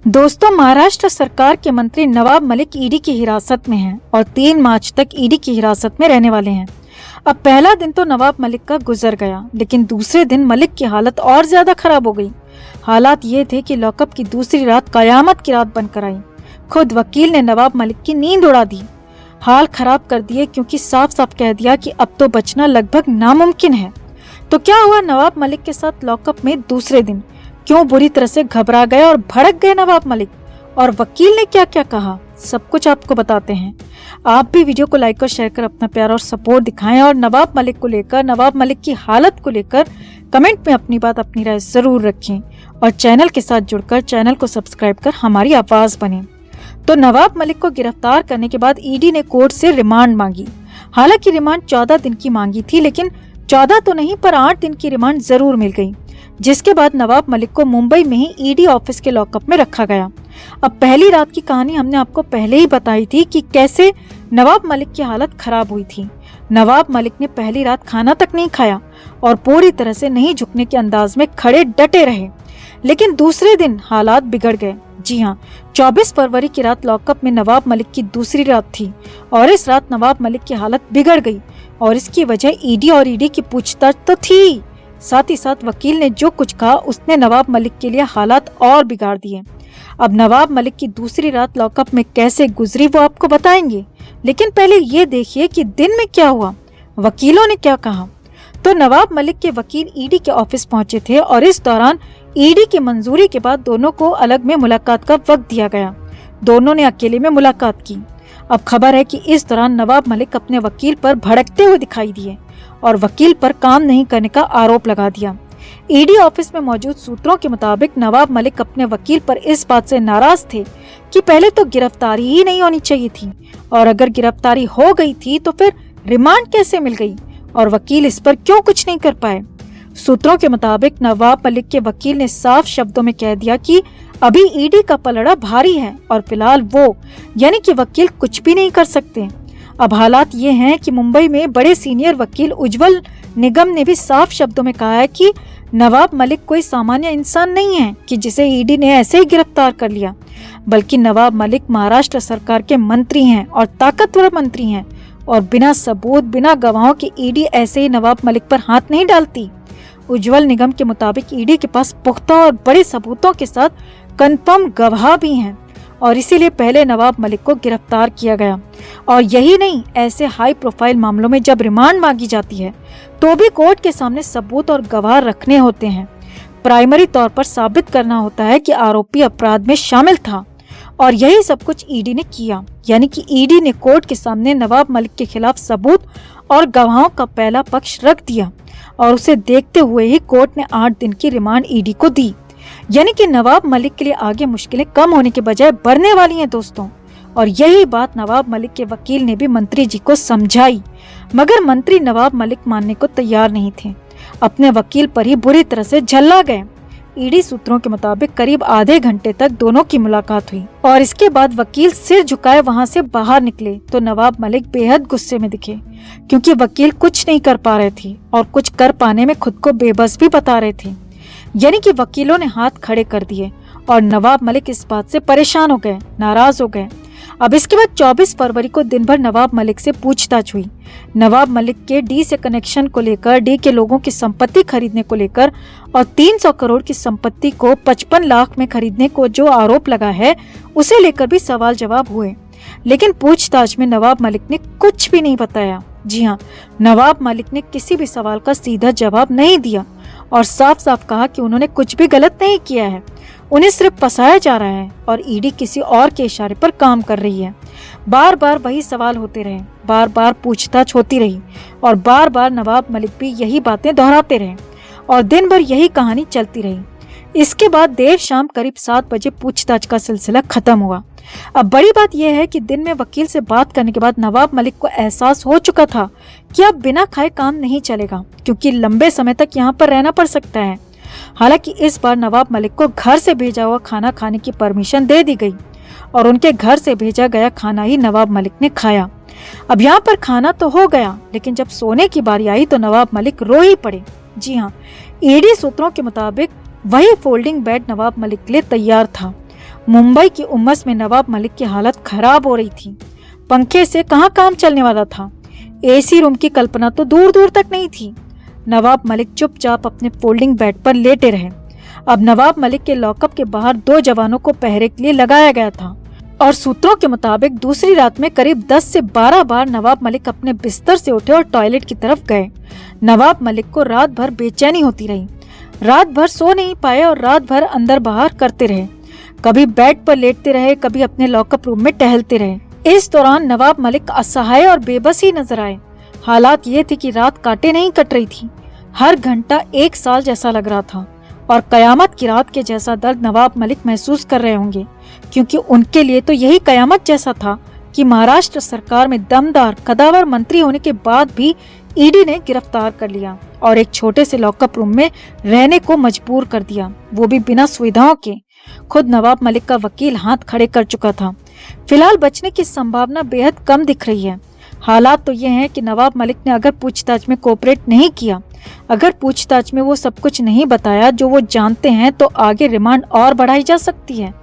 दोस्तों, महाराष्ट्र सरकार के मंत्री नवाब मलिक ईडी की हिरासत में हैं और 3 मार्च तक ईडी की हिरासत में रहने वाले हैं। अब पहला दिन तो नवाब मलिक का गुजर गया, लेकिन दूसरे दिन मलिक की हालत और ज्यादा खराब हो गई। हालात ये थे कि लॉकअप की दूसरी रात कयामत की रात बनकर आई। खुद वकील ने नवाब मलिक की नींद उड़ा दी, हाल खराब कर दिए, क्योंकि साफ साफ कह दिया कि अब तो बचना लगभग नामुमकिन है। तो क्या हुआ नवाब मलिक के साथ लॉकअप में दूसरे दिन? क्यों बुरी तरह से घबरा गए और भड़क गए नवाब मलिक, और वकील ने क्या क्या कहा, सब कुछ आपको बताते हैं। आप भी वीडियो को लाइक और शेयर कर अपना प्यार और सपोर्ट दिखाएं और नवाब मलिक को लेकर, नवाब मलिक की हालत को लेकर कमेंट में अपनी बात, अपनी राय जरूर रखें और चैनल के साथ जुड़कर चैनल को सब्सक्राइब कर हमारी आवाज बने। तो नवाब मलिक को गिरफ्तार करने के बाद ईडी ने कोर्ट से रिमांड मांगी। हालांकि रिमांड 14 दिन की मांगी थी, लेकिन 14 तो नहीं पर 8 दिन की रिमांड जरूर मिल गई, जिसके बाद नवाब मलिक को मुंबई में ही ईडी ऑफिस के लॉकअप में रखा गया। अब पहली रात की कहानी हमने आपको पहले ही बताई थी कि कैसे नवाब मलिक की हालत खराब हुई थी। नवाब मलिक ने पहली रात खाना तक नहीं खाया और पूरी तरह से नहीं झुकने के अंदाज में खड़े डटे रहे। लेकिन दूसरे दिन हालात बिगड़ गए। जी हाँ, 24 फरवरी की रात लॉकअप में नवाब मलिक की दूसरी रात थी और इस रात नवाब मलिक की हालत बिगड़ गई, और इसकी वजह ईडी और ईडी की पूछताछ तो थी, साथ ही साथ वकील ने जो कुछ कहा उसने नवाब मलिक के लिए हालात और बिगाड़ दिए। अब नवाब मलिक की दूसरी रात लॉकअप में कैसे गुजरी वो आपको बताएंगे, लेकिन पहले ये देखिए कि दिन में क्या हुआ, वकीलों ने क्या कहा। तो नवाब मलिक के वकील ईडी के ऑफिस पहुंचे थे और इस दौरान ईडी की मंजूरी के बाद दोनों को अलग में मुलाकात का वक्त दिया गया। दोनों ने अकेले में मुलाकात की। अब खबर है कि इस दौरान नवाब मलिक अपने वकील पर भड़कते हुए दिखाई दिए और वकील पर काम नहीं करने का आरोप लगा दिया। ईडी ऑफिस में मौजूद सूत्रों के मुताबिक नवाब मलिक अपने वकील पर इस बात से नाराज थे कि पहले तो गिरफ्तारी ही नहीं होनी चाहिए थी, और अगर गिरफ्तारी हो गई थी तो फिर रिमांड कैसे मिल गई और वकील इस पर क्यों कुछ नहीं कर पाए। सूत्रों के मुताबिक नवाब मलिक के वकील ने साफ शब्दों में कह दिया कि अभी ईडी का पलड़ा भारी है और फिलहाल वो यानी कि वकील कुछ भी नहीं कर सकते। अब हालात ये हैं कि मुंबई में बड़े सीनियर वकील उज्जवल निगम ने भी साफ शब्दों में कहा है कि नवाब मलिक कोई सामान्य इंसान नहीं है कि जिसे ईडी ने ऐसे ही गिरफ्तार कर लिया, बल्कि नवाब मलिक महाराष्ट्र सरकार के मंत्री हैं और ताकतवर मंत्री हैं, और बिना सबूत, बिना गवाहों के ईडी ऐसे ही नवाब मलिक पर हाथ नहीं डालती। उज्जवल निगम के मुताबिक ईडी के पास पुख्ता और बड़े सबूतों के साथ कन्फर्म गवाह भी हैं और इसीलिए पहले नवाब मलिक को गिरफ्तार किया गया। और यही नहीं, ऐसे हाई प्रोफाइल मामलों में जब रिमांड मांगी जाती है तो भी कोर्ट के सामने सबूत और गवाह रखने होते हैं। प्राइमरी तौर पर साबित करना होता है कि आरोपी अपराध में शामिल था, और यही सब कुछ ईडी ने किया। यानी कि ईडी ने कोर्ट के सामने नवाब मलिक के खिलाफ सबूत और गवाहों का पहला पक्ष रख दिया, और उसे देखते हुए ही कोर्ट ने 8 दिन की रिमांड ईडी को दी। यानी कि नवाब मलिक के लिए आगे मुश्किलें कम होने के बजाय बढ़ने वाली हैं दोस्तों। और यही बात नवाब मलिक के वकील ने भी मंत्री जी को समझाई, मगर मंत्री नवाब मलिक मानने को तैयार नहीं थे। अपने वकील पर ही बुरी तरह से झल्ला गए। ईडी सूत्रों के मुताबिक करीब आधे घंटे तक दोनों की मुलाकात हुई और इसके बाद वकील सिर झुकाए वहां से बाहर निकले तो नवाब मलिक बेहद गुस्से में दिखे, क्योंकि वकील कुछ नहीं कर पा रहे थे और कुछ कर पाने में खुद को बेबस भी बता रहे थे। यानी कि वकीलों ने हाथ खड़े कर दिए और नवाब मलिक इस बात से परेशान हो गए, नाराज हो गए। अब इसके बाद 24 फरवरी को दिन भर नवाब मलिक से पूछताछ हुई। नवाब मलिक के डी से कनेक्शन को लेकर, डी के लोगों की संपत्ति खरीदने को लेकर और 300 करोड़ की संपत्ति को 55 लाख में खरीदने को जो आरोप लगा है उसे लेकर भी सवाल जवाब हुए। लेकिन पूछताछ में नवाब मलिक ने कुछ भी नहीं बताया। जी हाँ, नवाब मलिक ने किसी भी सवाल का सीधा जवाब नहीं दिया और साफ साफ कहा कि उन्होंने कुछ भी गलत नहीं किया है, उन्हें सिर्फ फंसाया जा रहा है और ईडी किसी और के इशारे पर काम कर रही है। बार बार वही सवाल होते रहे, बार बार पूछताछ होती रही और बार बार नवाब मलिक भी यही बातें दोहराते रहे और दिन भर यही कहानी चलती रही। इसके बाद देर शाम करीब 7 बजे पूछताछ का सिलसिला खत्म हुआ। अब बड़ी बात यह है कि दिन में वकील से बात करने के बाद नवाब मलिक को एहसास हो चुका था कि अब बिना खाए काम नहीं चलेगा, क्योंकि लंबे समय तक यहाँ पर रहना पड़ सकता है। हालांकि इस बार नवाब मलिक को घर से भेजा हुआ खाना खाने की परमिशन दे दी गई और उनके घर से भेजा गया खाना ही नवाब मलिक ने खाया। अब यहाँ पर खाना तो हो गया, लेकिन जब सोने की बारी आई तो नवाब मलिक रो ही पड़े। जी हाँ, ईडी सूत्रों के मुताबिक वही फोल्डिंग बेड नवाब मलिक के लिए तैयार था। मुंबई की उमस में नवाब मलिक की हालत खराब हो रही थी। पंखे से कहाँ काम चलने वाला था। एसी रूम की कल्पना तो दूर दूर तक नहीं थी। नवाब मलिक चुपचाप अपने फोल्डिंग बेड पर लेटे रहे। अब नवाब मलिक के लॉकअप के बाहर 2 जवानों को पहरे के लिए लगाया गया था और सूत्रों के मुताबिक दूसरी रात में करीब 10 से 12 बार नवाब मलिक अपने बिस्तर से उठे और टॉयलेट की तरफ गए। नवाब मलिक को रात भर बेचैनी होती रही। रात भर सो नहीं पाए और रात भर अंदर बाहर करते रहे। कभी बेड पर लेटते रहे, कभी अपने लॉकअप रूम में टहलते रहे। इस दौरान नवाब मलिक असहाय और बेबस ही नजर आए। हालात ये थी कि रात काटे नहीं कट रही थी। हर घंटा 1 साल जैसा लग रहा था और कयामत की रात के जैसा दर्द नवाब मलिक महसूस कर रहे होंगे, क्योंकि उनके लिए तो यही कयामत जैसा था कि महाराष्ट्र सरकार में दमदार कदावर मंत्री होने के बाद भी ईडी ने गिरफ्तार कर लिया और एक छोटे से लॉकअप रूम में रहने को मजबूर कर दिया, वो भी बिना सुविधाओं के। खुद नवाब मलिक का वकील हाथ खड़े कर चुका था। फिलहाल बचने की संभावना बेहद कम दिख रही है। हालात तो ये हैं कि नवाब मलिक ने अगर पूछताछ में कोऑपरेट नहीं किया, अगर पूछताछ में वो सब कुछ नहीं बताया जो वो जानते हैं, तो आगे रिमांड और बढ़ाई जा सकती है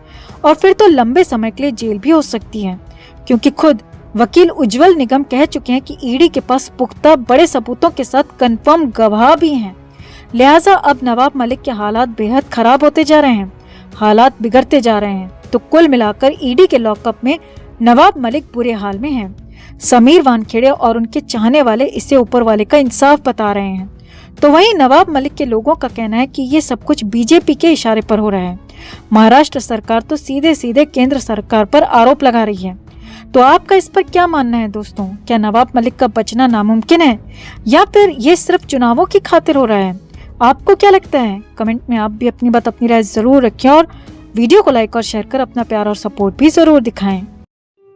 और फिर तो लंबे समय के लिए जेल भी हो सकती है, क्योंकि खुद वकील उज्जवल निगम कह चुके हैं कि ईडी के पास पुख्ता बड़े सबूतों के साथ कंफर्म गवाह भी हैं। लिहाजा अब नवाब मलिक के हालात बेहद खराब होते जा रहे हैं, हालात बिगड़ते जा रहे हैं। तो कुल मिलाकर ईडी के लॉकअप में नवाब मलिक बुरे हाल में हैं। समीर वानखेड़े और उनके चाहने वाले इसे ऊपर वाले का इंसाफ बता रहे हैं। तो वहीं नवाब मलिक के लोगों का कहना है कि ये सब कुछ बीजेपी के इशारे पर हो रहा है। महाराष्ट्र सरकार तो सीधे सीधे केंद्र सरकार पर आरोप लगा रही है। तो आपका इस पर क्या मानना है दोस्तों? क्या नवाब मलिक का बचना नामुमकिन है या फिर ये सिर्फ चुनावों की खातिर हो रहा है? आपको क्या लगता है? कमेंट में आप भी अपनी बात, अपनी राय जरूर रखें और वीडियो को लाइक और शेयर कर अपना प्यार और सपोर्ट भी जरूर दिखाएं।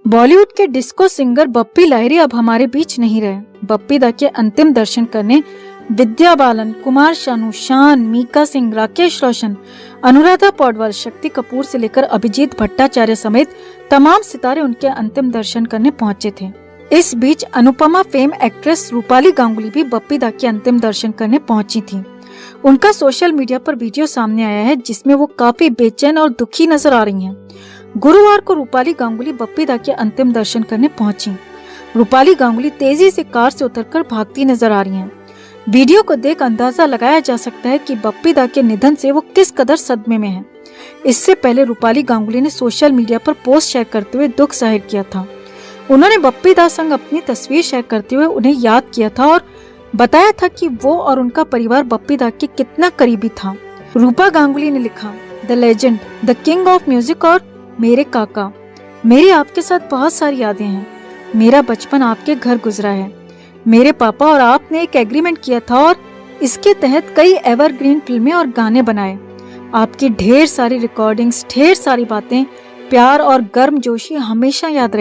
बॉलीवुड के डिस्को सिंगर बप्पी लाहिरी अब हमारे बीच नहीं रहे। बप्पी दा के अंतिम दर्शन करने विद्या बालन, कुमार शानू, शान, मीका सिंह, राकेश रोशन, अनुराधा पौडवाल, शक्ति कपूर से लेकर अभिजीत भट्टाचार्य समेत तमाम सितारे उनके अंतिम दर्शन करने पहुंचे थे। इस बीच अनुपमा फेम एक्ट्रेस रूपाली गांगुली भी बप्पी दा के अंतिम दर्शन करने पहुंची थी। उनका सोशल मीडिया पर वीडियो सामने आया है जिसमें वो काफी बेचैन और दुखी नजर आ रही हैं। गुरुवार को रूपाली गांगुली बप्पी दा के अंतिम दर्शन करने पहुंची। रूपाली गांगुली तेजी से कार से उतरकर भागती नजर आ रही हैं। वीडियो को देख अंदाजा लगाया जा सकता है कि बप्पी दा के निधन से वो किस कदर सदमे में हैं। इससे पहले रूपाली गांगुली ने सोशल मीडिया पर पोस्ट शेयर करते हुए दुख जाहिर किया था। उन्होंने बप्पी दा संग अपनी तस्वीर शेयर करते हुए उन्हें याद किया था और बताया था कि वो और उनका परिवार बप्पी दा के कितना करीबी था। रूपा गांगुली ने लिखा, the legend, the king of music और मेरे काका, मेरी आपके साथ बहुत सारी यादें हैं। मेरा बचपन आपके घर गुजरा है। मेरे पापा और आपने एक एग्रीमेंट किया था और इसके तहत कई एवरग्रीन फिल्में और गाने बनाए। आपकी ढेर सारी रिकॉर्डिंग्स, ढेर सारी बातें, प्यार और गर्मजोशी हमेशा याद रहे।